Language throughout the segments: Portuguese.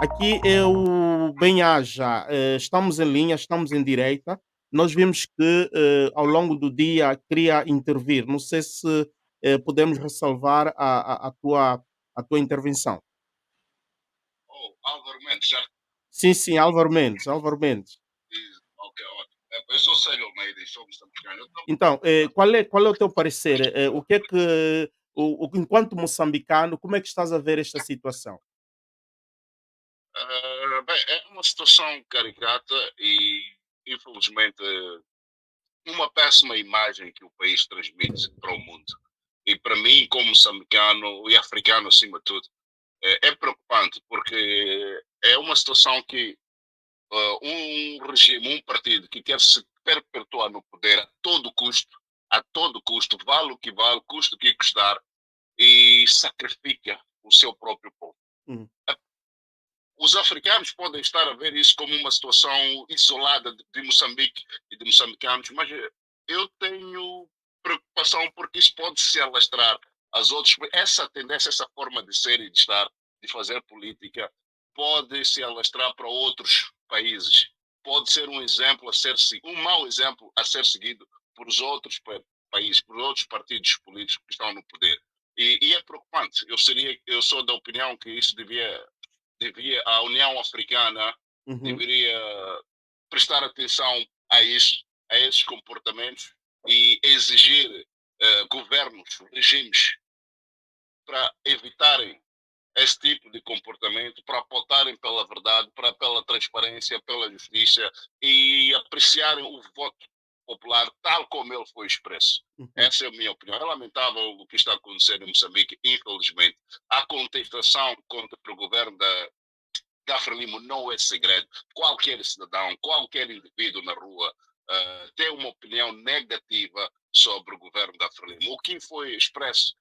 Aqui é o Bem-Aja. Estamos em linha, estamos em direita. Nós vimos que ao longo do dia queria intervir. Não sei se podemos ressalvar a tua intervenção. Oh, Álvaro Mendes, já. Sim, sim, Álvaro Mendes. Álvaro Mendes. Ok, ótimo. Eu sou Célio Almeida e sou moçambicano. Eu estou Então, qual é o teu parecer? O que é que, enquanto moçambicano, como é que estás a ver esta situação? bem, é uma situação caricata e, infelizmente, uma péssima imagem que o país transmite para o mundo. E para mim, como moçambicano e africano acima de tudo, é preocupante porque é uma situação que um regime, um partido que quer se perpetuar no poder a todo custo, vale o que vale, custa o que custar, e sacrifica o seu próprio povo. Uhum, Os africanos podem estar a ver isso como uma situação isolada de Moçambique e de moçambicanos, mas eu tenho preocupação porque isso pode se alastrar às outras. Essa tendência, essa forma de ser e de estar, de fazer política, pode se alastrar para outros países. Pode ser um exemplo a ser um mau exemplo a ser seguido por os outros países, por outros partidos políticos que estão no poder. E é preocupante. Eu sou da opinião que isso a União Africana uhum, deveria prestar atenção a isso, a esses comportamentos e exigir governos, regimes para evitarem esse tipo de comportamento, para apontarem pela verdade, pela transparência, pela justiça e apreciarem o voto popular tal como ele foi expresso. uhum. Essa é a minha opinião. É lamentável o que está acontecendo em Moçambique, infelizmente. A contestação contra o governo da Frelimo não é segredo. Qualquer cidadão, qualquer indivíduo na rua tem uma opinião negativa sobre o governo da Frelimo. O que foi expresso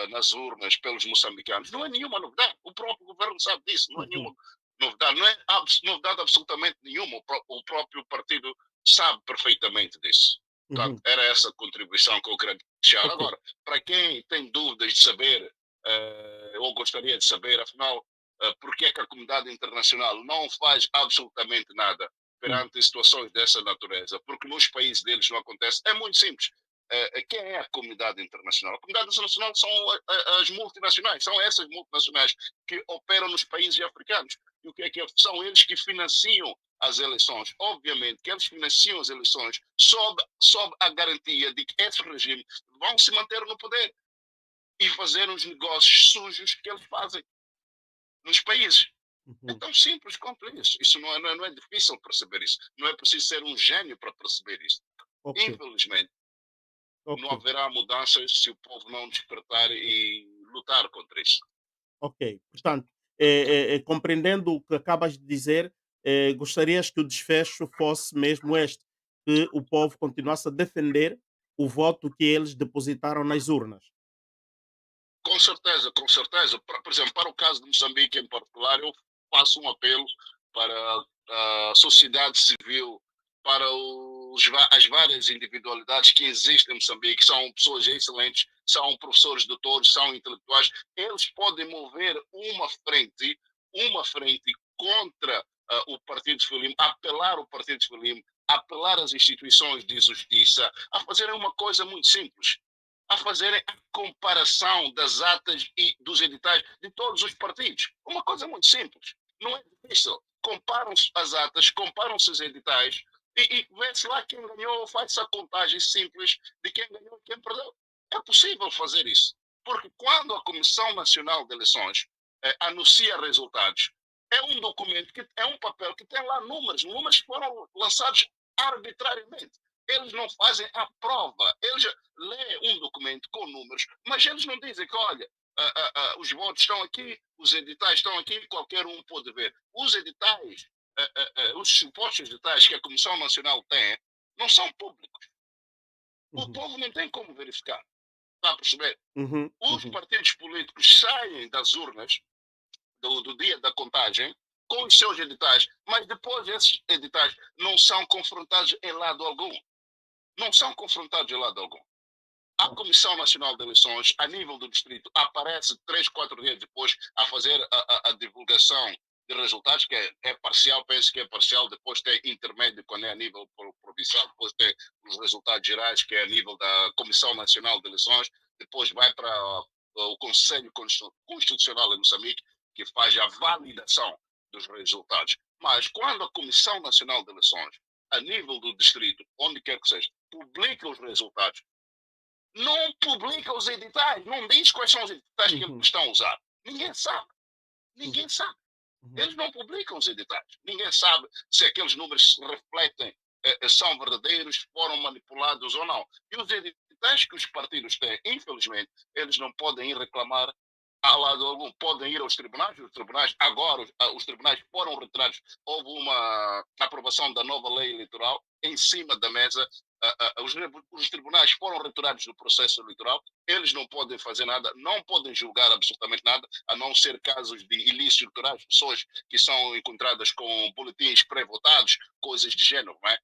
nas urnas pelos moçambicanos não é nenhuma novidade. O próprio governo sabe disso. Não é Uhum, nenhuma novidade. Não é novidade absolutamente nenhuma. O próprio partido sabe perfeitamente disso. Portanto, uhum. era essa a contribuição que eu queria deixar. Ok. Agora, para quem tem dúvidas de saber, ou gostaria de saber, afinal, porque é que a comunidade internacional não faz absolutamente nada Hum, perante situações dessa natureza? Porque nos países deles não acontece. É muito simples. Quem é a comunidade internacional? A comunidade internacional são as multinacionais, são essas multinacionais que operam nos países africanos. E o que são eles que financiam as eleições? Obviamente que eles financiam as eleições sob a garantia de que esses regimes vão se manter no poder e fazer os negócios sujos que eles fazem nos países. É uhum. tão simples quanto isso. Isso não é difícil perceber isso. Não é preciso ser um gênio para perceber isso. Ok, Infelizmente, não ok, haverá mudanças se o povo não despertar e lutar contra isso. ok. Portanto, compreendendo o que acabas de dizer, gostarias que o desfecho fosse mesmo este, que o povo continuasse a defender o voto que eles depositaram nas urnas. Com certeza, com certeza. Por exemplo, para o caso de Moçambique em particular, eu faço um apelo para a sociedade civil, para as várias individualidades que existem em Moçambique, são pessoas excelentes, são professores, doutores, são intelectuais. Eles podem mover uma frente contra o Partido Frelimo, apelar ao Partido Frelimo, apelar às instituições de justiça, a fazerem uma coisa muito simples, a fazerem a comparação das atas e dos editais de todos os partidos. Uma coisa muito simples. Não é difícil. Comparam-se as atas, comparam-se os editais e vê-se lá quem ganhou, faz-se a contagem simples de quem ganhou e quem perdeu. É possível fazer isso. Porque quando a Comissão Nacional de Eleições anuncia resultados, é um documento, é um papel que tem lá números que foram lançados arbitrariamente. Eles não fazem a prova. Eles lê um documento com números, mas eles não dizem que, olha, os votos estão aqui, os editais estão aqui, qualquer um pode ver. Os editais, os supostos editais que a Comissão Nacional tem, não são públicos. O Uhum, povo não tem como verificar. Está a perceber? uhum, Os uhum. partidos políticos saem das urnas do dia da contagem com os seus editais, mas depois esses editais não são confrontados em lado algum. Não são confrontados em lado algum. A Oh, Comissão Nacional de Eleições, a nível do distrito, aparece 3, 4 dias depois a fazer a divulgação de resultados, que é parcial, penso que é parcial, depois tem intermédio, quando é a nível provincial, depois tem os resultados gerais, que é a nível da Comissão Nacional de Eleições, depois vai para o Conselho Constitucional em Moçambique, que faz a validação dos resultados. Mas quando a Comissão Nacional de Eleições, a nível do distrito, onde quer que seja, publica os resultados, não publica os editais, não diz quais são os editais que eles Uhum. estão a usar. Ninguém sabe. Uhum. Ninguém sabe. Uhum. Eles não publicam os editais. Ninguém sabe se aqueles números refletem, são verdadeiros, foram manipulados ou não. E os editais que os partidos têm, infelizmente, eles não podem ir reclamar a lado algum. Podem ir aos tribunais. Os tribunais, agora, os tribunais foram retirados. Houve uma aprovação da nova lei eleitoral em cima da mesa. Os tribunais foram retirados do processo eleitoral. Eles não podem fazer nada, não podem julgar absolutamente nada, a não ser casos de ilícitos eleitorais, pessoas que são encontradas com boletins pré-votados, coisas de género, não é?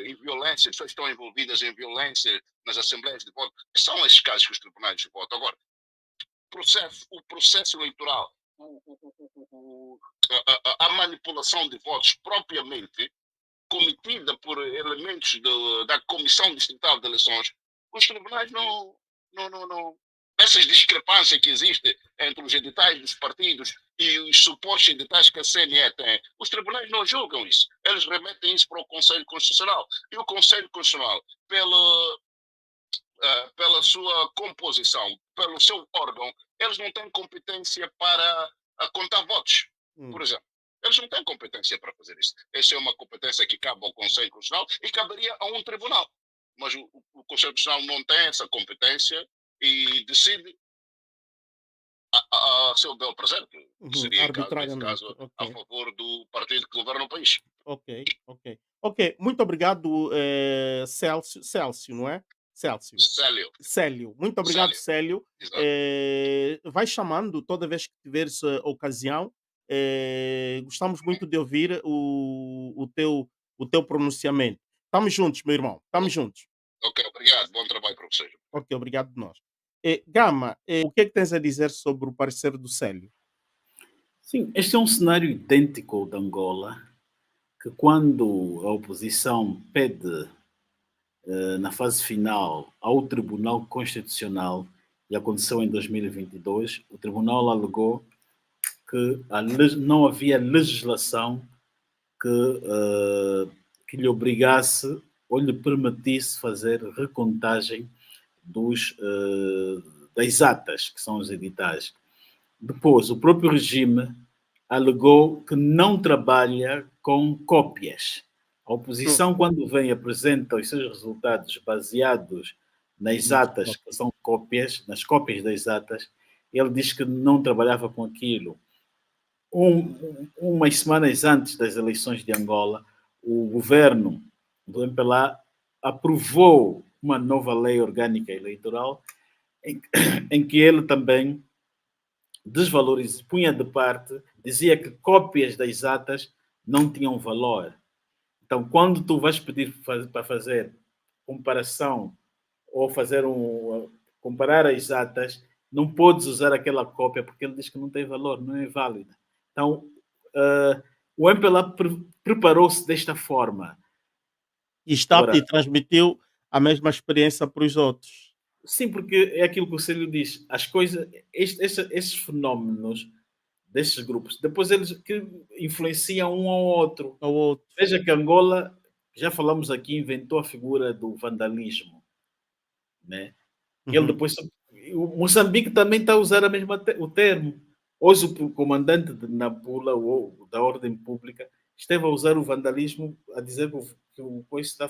Em violência, pessoas que estão envolvidas em violência nas assembleias de voto. São esses casos que os tribunais votam. Agora, o processo eleitoral, a manipulação de votos propriamente cometida por elementos da Comissão Distrital de Eleições, os tribunais não. Essas discrepâncias que existem entre os editais dos partidos e os supostos editais que a CNE tem, os tribunais não julgam isso. Eles remetem isso para o Conselho Constitucional. E o Conselho Constitucional, pela sua composição, pelo seu órgão, eles não têm competência para contar votos, por Uhum. exemplo. Eles não têm competência para fazer isso. Essa é uma competência que cabe ao Conselho Constitucional e caberia a um tribunal. Mas o Conselho Constitucional não tem essa competência e decide a seu bel prazer, que Uhum. seria, nesse Arbitrariamente. caso, a Ok. favor do partido que governa o país. Ok, ok. Ok, muito obrigado, Célcio, não é? Célcio. Célio, Célio, muito obrigado, Célio, Célio. exato. Vai chamando toda vez que tiveres ocasião. Gostamos muito de ouvir o teu pronunciamento. Estamos juntos, meu irmão. Estamos juntos. Ok, obrigado. Bom trabalho para vocês. Ok, obrigado de nós. Gama, o que é que tens a dizer sobre o parecer do Célio? Sim, este é um cenário idêntico ao de Angola, que quando a oposição pede, na fase final, ao Tribunal Constitucional, e aconteceu em 2022, o Tribunal alegou que não havia legislação que lhe obrigasse ou lhe permitisse fazer recontagem das atas, que são os editais. Depois, o próprio regime alegou que não trabalha com cópias. A Hum, oposição, quando vem e apresenta os seus resultados baseados nas Nas atas, que cópias. são cópias, nas cópias das atas, ele diz que não trabalhava com aquilo. Umas semanas antes das eleições de Angola, o governo do MPLA aprovou uma nova lei orgânica eleitoral em, em que ele também desvalorizava, punha de parte, dizia que cópias das atas não tinham valor. Então, quando tu vais pedir para fazer comparação ou comparar as atas, não podes usar aquela cópia porque ele diz que não tem valor, não é válida. Então, o MPLA preparou-se desta forma. E Agora, transmitiu a mesma experiência para os outros. sim, porque é aquilo que o Célio diz, as coisas, esses fenómenos destes grupos, depois eles que influenciam um ao outro. Ao outro. Veja que Angola, já falamos aqui, inventou a figura do vandalismo, né? Ele Uhum. depois, o Moçambique também está a usar o termo. Hoje o comandante de Nampula, da ordem pública, esteve a usar o vandalismo, a dizer que o coisa está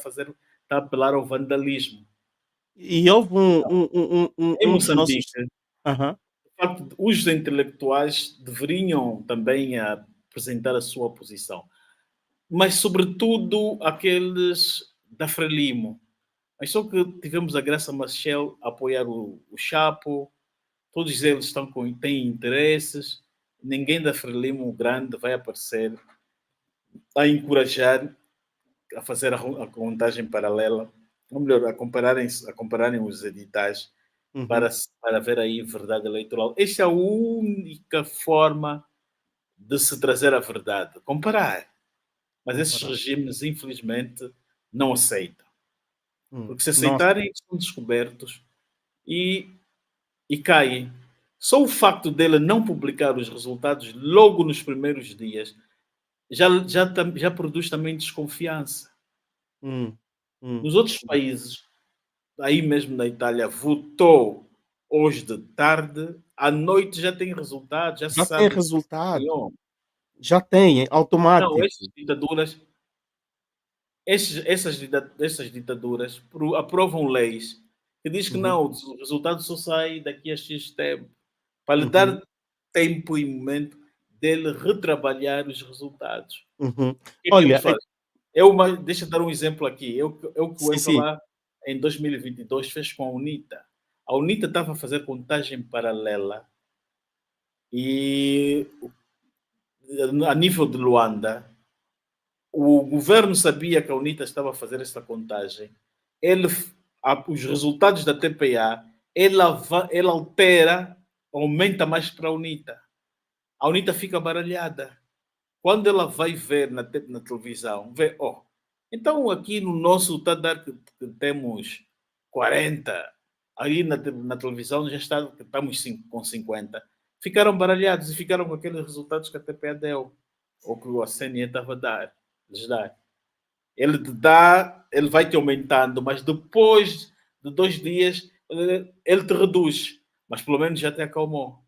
a apelar ao vandalismo. E houve Em um dos nossos. Moçambique, Aham. de facto, os intelectuais deveriam também apresentar a sua posição, mas sobretudo aqueles da Frelimo. Mas só que tivemos a Graça Machel a apoiar o Chapo, todos eles têm interesses, ninguém da Frelimo grande vai aparecer a encorajar a fazer a contagem paralela, ou melhor, a compararem os editais para, Uhum. para ver aí verdade eleitoral. Esta é a única forma de se trazer a verdade, comparar. Mas esses regimes, infelizmente, não aceitam. Porque se Nossa. aceitarem, são descobertos e caem. Só o facto dele não publicar os resultados logo nos primeiros dias já produz também desconfiança. Nos outros países, aí mesmo na Itália, votou hoje de tarde, à noite já tem resultados, já se Já tem sabe. resultado. Já tem, é Não, automático. essas ditaduras, essas ditaduras aprovam leis que diz que não, o resultado só sai daqui a X tempo, para lhe dar tempo e momento dele retrabalhar os resultados. Uhum. O que é que eles Olha, fazem? Deixa eu dar um exemplo aqui. Eu que o sim, sim. MPLA em 2022 fez com a UNITA. A UNITA estava a fazer contagem paralela e a nível de Luanda, o governo sabia que a UNITA estava a fazer esta contagem. Os resultados da TPA, ele altera, aumenta mais para a UNITA. A UNITA fica baralhada. Quando ela vai ver na televisão, vê, então aqui no nosso está a dar que temos 40, aí na televisão já estamos com 50. Ficaram baralhados e ficaram com aqueles resultados que a TPA deu, ou que a CNE estava a lhes dar. Ele vai te aumentando, mas depois de 2 dias ele te reduz, mas pelo menos já te acalmou.